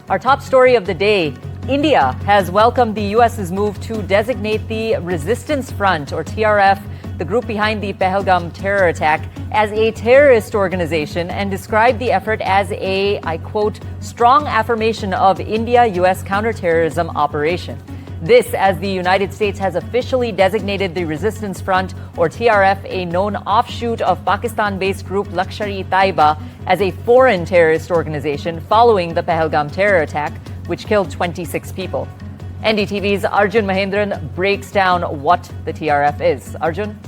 Our top story of the day: India has welcomed the US's move to designate the Resistance Front, or TRF, the group behind the Pahalgam terror attack, as a terrorist organization and described the effort as a, I quote, strong affirmation of India-US counter-terrorism operation. This as the United States has officially designated the Resistance Front, or TRF, a known offshoot of Pakistan-based group Lashkar-e-Taiba, as a foreign terrorist organization following the Pahalgam terror attack, which killed 26 people. NDTV's Arjun Mahendran breaks down what the TRF is. Arjun?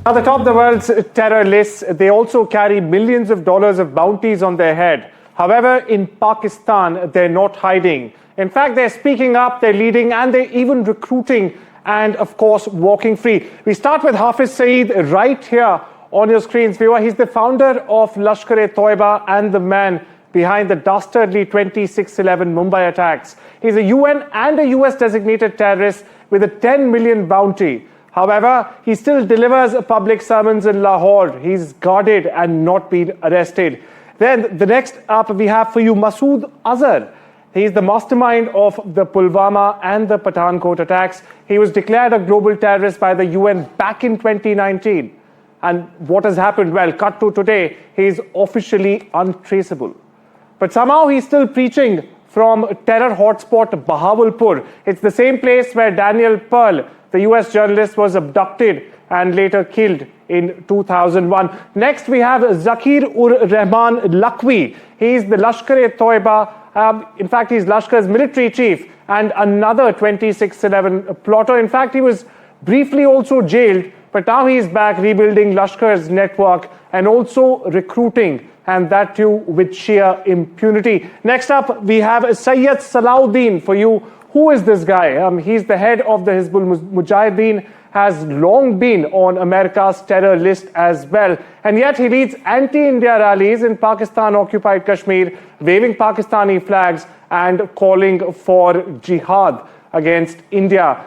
Now, they top the world's terror lists. They also carry millions of dollars of bounties on their head. However, in Pakistan, they're not hiding. In fact, they're speaking up, they're leading, and they're even recruiting and, of course, walking free. We start with Hafiz Saeed right here on your screens, viewer. He's the founder of Lashkar-e-Taiba and the man behind the dastardly 26/11 Mumbai attacks. He's a UN and a US designated terrorist with a 10 million bounty. However, he still delivers public sermons in Lahore. He's guarded and not been arrested. Then the next up we have for you Masood Azhar. He's the mastermind of the Pulwama and the Pathankot attacks. He was declared a global terrorist by the UN back in 2019. And what has happened? Well, cut to today, he's officially untraceable. But somehow he's still preaching from terror hotspot Bahawalpur. It's the same place where Daniel Pearl, the US journalist, was abducted and later killed in 2001. Next, we have Zakir-ur-Rahman Lakhvi. He's the Lashkar-e-Taiba. In fact, he's Lashkar's military chief and another 26/11 plotter. In fact, he was briefly also jailed, but now he's back rebuilding Lashkar's network and also recruiting, and that too with sheer impunity. Next up, we have Sayyid Salahuddin for you. Who is this guy? He's the head of the Hizbul Mujahideen, has long been on America's terror list as well. And yet he leads anti-India rallies in Pakistan-occupied Kashmir, waving Pakistani flags and calling for jihad against India.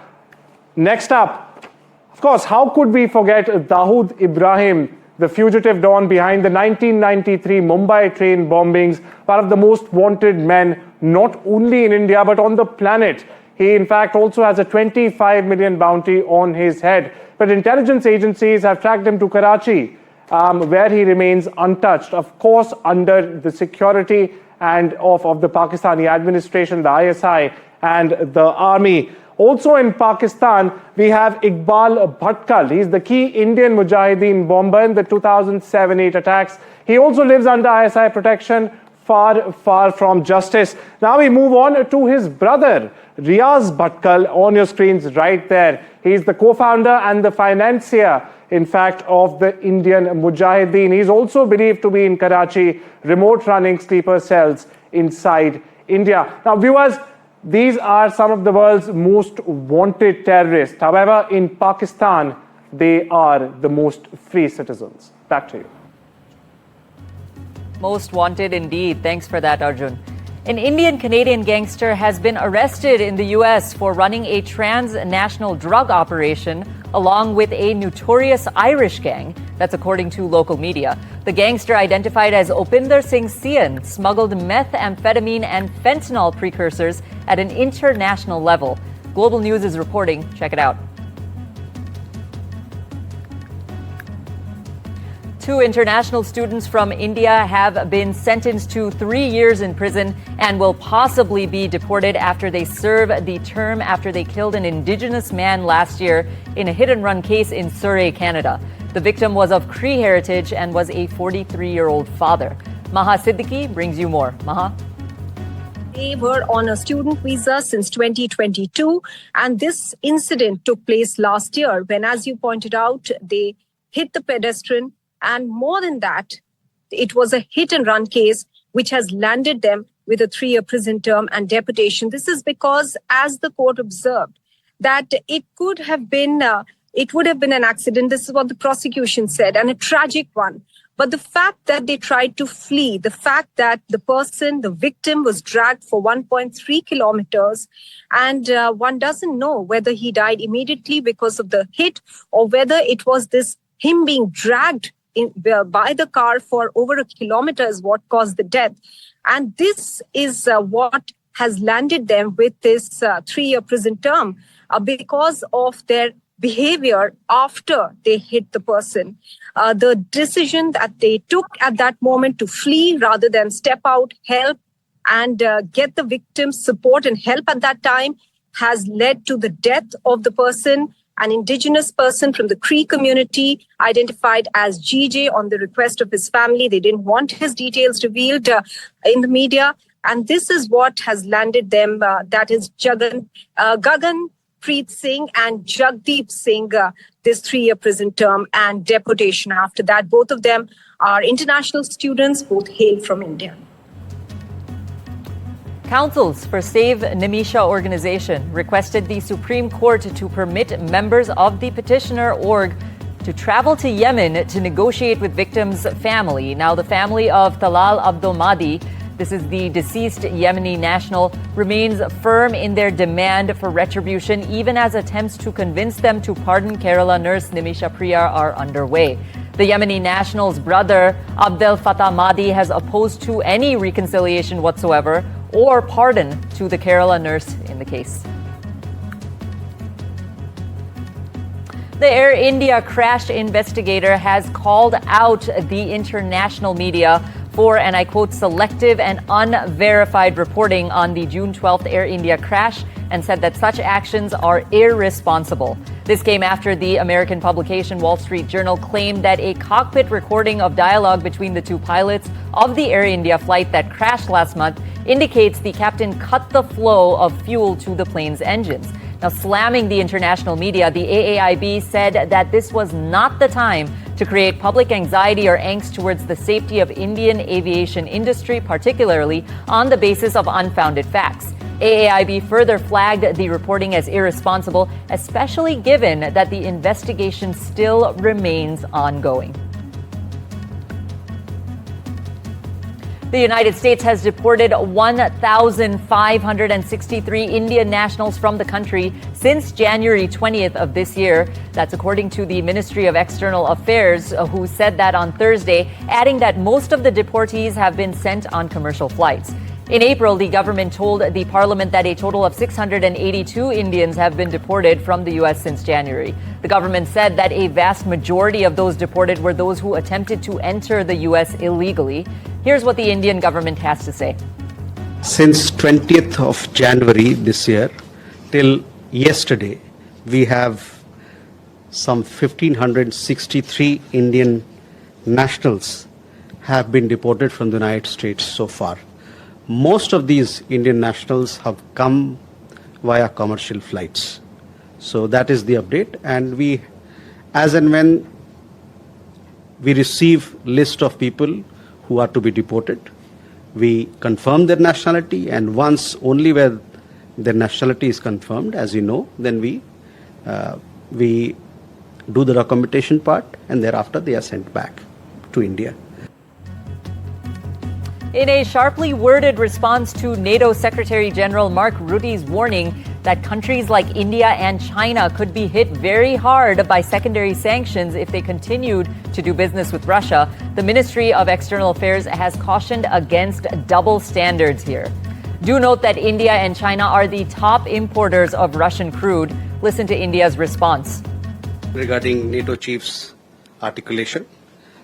Next up, of course, how could we forget Dawood Ibrahim, the fugitive don behind the 1993 Mumbai train bombings, one of the most wanted men, not only in India, but on the planet. He, in fact, also has a 25 million bounty on his head. But intelligence agencies have tracked him to Karachi, where he remains untouched, of course, under the security and of the Pakistani administration, the ISI, and the army. Also in Pakistan, we have Iqbal Bhatkal. He's the key Indian Mujahideen bomber in the 2007-8 attacks. He also lives under ISI protection, far, far from justice. Now we move on to his brother, Riaz Bhatkal, on your screens right there. He's the co-founder and the financier, in fact, of the Indian Mujahideen. He's also believed to be in Karachi, remote running sleeper cells inside India. Now, viewers, these are some of the world's most wanted terrorists. However, in Pakistan, they are the most free citizens. Back to you. Most wanted indeed. Thanks for that, Arjun. An Indian-Canadian gangster has been arrested in the U.S. for running a transnational drug operation along with a notorious Irish gang. That's according to local media. The gangster, identified as Opinder Singh Sian, smuggled methamphetamine and fentanyl precursors at an international level. Global News is reporting. Check it out. 2 international students from India have been sentenced to 3 years in prison and will possibly be deported after they serve the term after they killed an Indigenous man last year in a hit-and-run case in Surrey, Canada. The victim was of Cree heritage and was a 43-year-old father. Maha Siddiqui brings you more. Maha? They were on a student visa since 2022, and this incident took place last year when, as you pointed out, they hit the pedestrian. And more than that, it was a hit-and-run case which has landed them with a 3-year prison term and deportation. This is because, as the court observed, that it would have been an accident. This is what the prosecution said, and a tragic one. But the fact that they tried to flee, the fact that the victim, was dragged for 1.3 kilometers, and one doesn't know whether he died immediately because of the hit or whether it was him being dragged by the car for over a kilometer is what caused the death. And this is what has landed them with this 3-year prison term because of their behavior after they hit the person. The decision that they took at that moment to flee rather than step out, help, and get the victim's support and help at that time has led to the death of the person, an indigenous person from the Cree community identified as GJ on the request of his family. They didn't want his details revealed in the media. And this is what has landed them. That is Gagan Preet Singh and Jagdeep Singh, this 3-year prison term and deportation after that. Both of them are international students, both hail from India. Councils for Save Nimisha organization requested the Supreme Court to permit members of the petitioner org to travel to Yemen to negotiate with victims' family. Now, the family of Talal Abdul Mahdi, this is the deceased Yemeni national, remains firm in their demand for retribution, even as attempts to convince them to pardon Kerala nurse Nimisha Priya are underway. The Yemeni national's brother, Abdel Fattah Mahdi, has opposed to any reconciliation whatsoever or pardon to the Kerala nurse in the case. The Air India crash investigator has called out the international media for, and I quote, selective and unverified reporting on the June 12th Air India crash and said that such actions are irresponsible. This came after the American publication Wall Street Journal claimed that a cockpit recording of dialogue between the two pilots of the Air India flight that crashed last month indicates the captain cut the flow of fuel to the plane's engines. Now, slamming the international media, the AAIB said that this was not the time to create public anxiety or angst towards the safety of Indian aviation industry, particularly on the basis of unfounded facts. AAIB further flagged the reporting as irresponsible, especially given that the investigation still remains ongoing. The United States has deported 1,563 Indian nationals from the country since January 20th of this year. That's according to the Ministry of External Affairs, who said that on Thursday, adding that most of the deportees have been sent on commercial flights. In April, the government told the parliament that a total of 682 Indians have been deported from the U.S. since January. The government said that a vast majority of those deported were those who attempted to enter the U.S. illegally. Here's what the Indian government has to say. Since 20th of January this year till yesterday, we have some 1,563 Indian nationals have been deported from the United States so far. Most of these Indian nationals have come via commercial flights. So that is the update. And we, as and when we receive list of people who are to be deported, we confirm their nationality, and once only where their nationality is confirmed, as you know, then we do the documentation part, and thereafter they are sent back to India. In a sharply worded response to NATO Secretary General Mark Rutte's warning that countries like India and China could be hit very hard by secondary sanctions if they continued to do business with Russia, the Ministry of External Affairs has cautioned against double standards here. Do note that India and China are the top importers of Russian crude. Listen to India's response. Regarding NATO chief's articulation,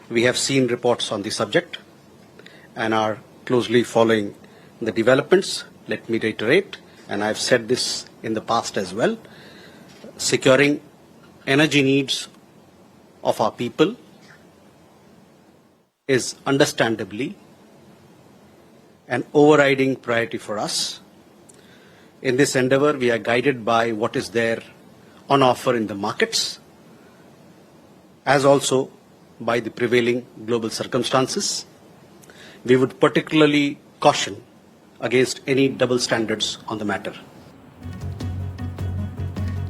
we have seen reports on the subject and are closely following the developments. Let me reiterate, and I've said this in the past as well, securing energy needs of our people is understandably an overriding priority for us. In this endeavor, we are guided by what is there on offer in the markets, as also by the prevailing global circumstances. We would particularly caution against any double standards on the matter.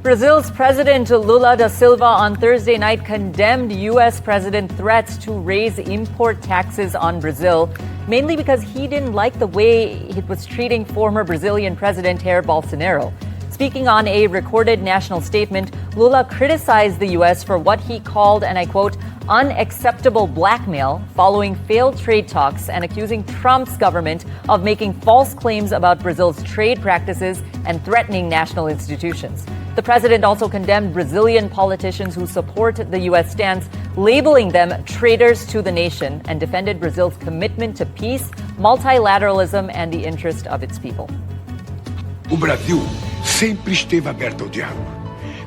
Brazil's President Lula da Silva on Thursday night condemned U.S. President threats to raise import taxes on Brazil, mainly because he didn't like the way it was treating former Brazilian President Jair Bolsonaro. Speaking on a recorded national statement, Lula criticized the U.S. for what he called, and I quote, unacceptable blackmail following failed trade talks and accusing Trump's government of making false claims about Brazil's trade practices and threatening national institutions. The president also condemned Brazilian politicians who support the U.S. stance, labeling them traitors to the nation, and defended Brazil's commitment to peace, multilateralism, and the interest of its people. O Brasil sempre esteve aberto ao diálogo.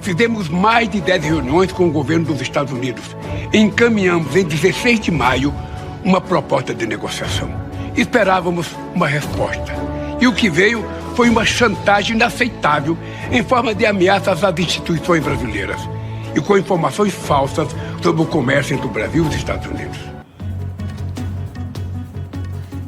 Fizemos mais de 10 reuniões com o governo dos Estados Unidos. Encaminhamos em 16 de maio uma proposta de negociação. Esperávamos uma resposta. E o que veio foi uma chantagem inaceitável em forma de ameaças às instituições brasileiras e com informações falsas sobre o comércio entre o Brasil e os Estados Unidos.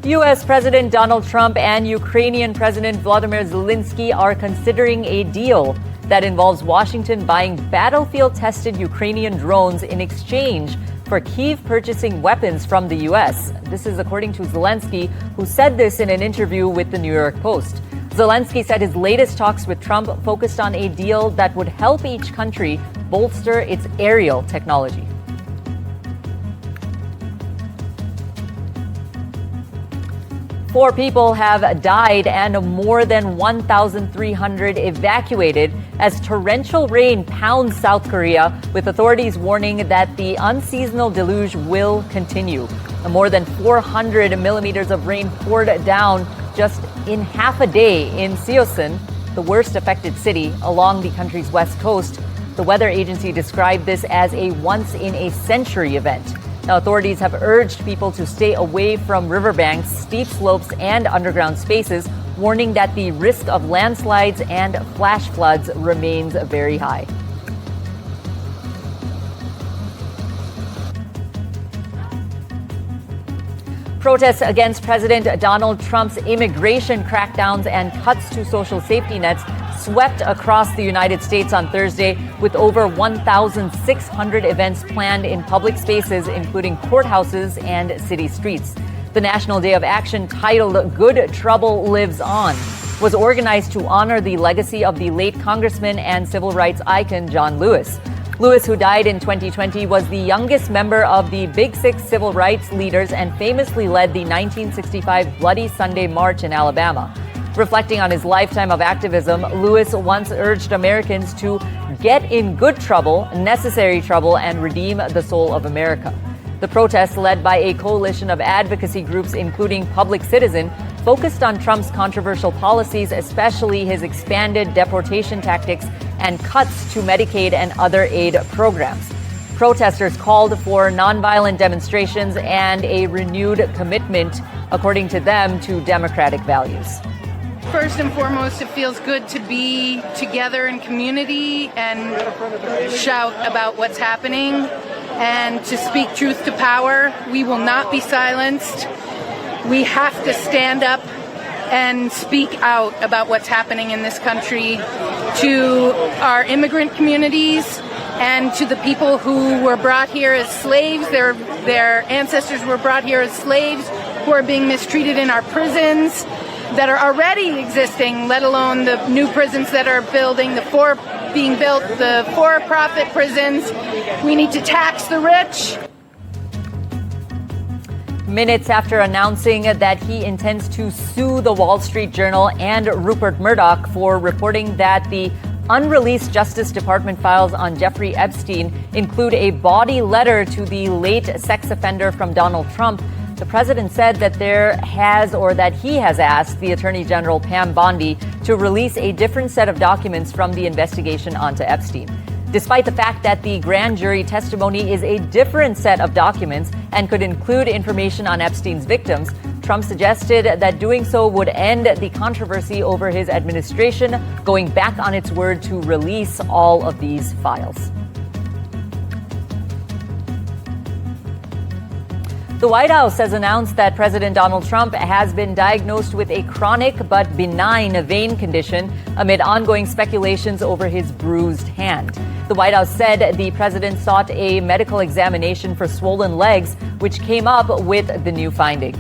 U.S. President Donald Trump and Ukrainian President Volodymyr Zelensky are considering a deal that involves Washington buying battlefield-tested Ukrainian drones in exchange for Kyiv purchasing weapons from the U.S. This is according to Zelensky, who said this in an interview with the New York Post. Zelensky said his latest talks with Trump focused on a deal that would help each country bolster its aerial technology. Four people have died and more than 1,300 evacuated as torrential rain pounds South Korea, with authorities warning that the unseasonal deluge will continue. More than 400 millimeters of rain poured down just in half a day in Seosin, the worst affected city along the country's west coast. The weather agency described this as a once-in-a-century event. Now, authorities have urged people to stay away from riverbanks, steep slopes, and underground spaces, warning that the risk of landslides and flash floods remains very high. Protests against President Donald Trump's immigration crackdowns and cuts to social safety nets swept across the United States on Thursday, with over 1,600 events planned in public spaces, including courthouses and city streets. The National Day of Action, titled Good Trouble Lives On, was organized to honor the legacy of the late Congressman and civil rights icon John Lewis. Lewis, who died in 2020, was the youngest member of the Big Six civil rights leaders and famously led the 1965 Bloody Sunday March in Alabama. Reflecting on his lifetime of activism, Lewis once urged Americans to get in good trouble, necessary trouble, and redeem the soul of America. The protests, led by a coalition of advocacy groups, including Public Citizen, focused on Trump's controversial policies, especially his expanded deportation tactics and cuts to Medicaid and other aid programs. Protesters called for nonviolent demonstrations and a renewed commitment, according to them, to democratic values. First and foremost, it feels good to be together in community and shout about what's happening and to speak truth to power. We will not be silenced. We have to stand up and speak out about what's happening in this country to our immigrant communities and to the people who were brought here as slaves. Their ancestors were brought here as slaves, who are being mistreated in our prisons that are already existing, let alone the new prisons that are being built, the for-profit prisons. We need to tax the rich. Minutes after announcing that he intends to sue the Wall Street Journal and Rupert Murdoch for reporting that the unreleased Justice Department files on Jeffrey Epstein include a body letter to the late sex offender from Donald Trump, the president said that he has asked the Attorney General Pam Bondi to release a different set of documents from the investigation onto Epstein. Despite the fact that the grand jury testimony is a different set of documents and could include information on Epstein's victims, Trump suggested that doing so would end the controversy over his administration going back on its word to release all of these files. The White House has announced that President Donald Trump has been diagnosed with a chronic but benign vein condition amid ongoing speculations over his bruised hand. The White House said the president sought a medical examination for swollen legs, which came up with the new finding.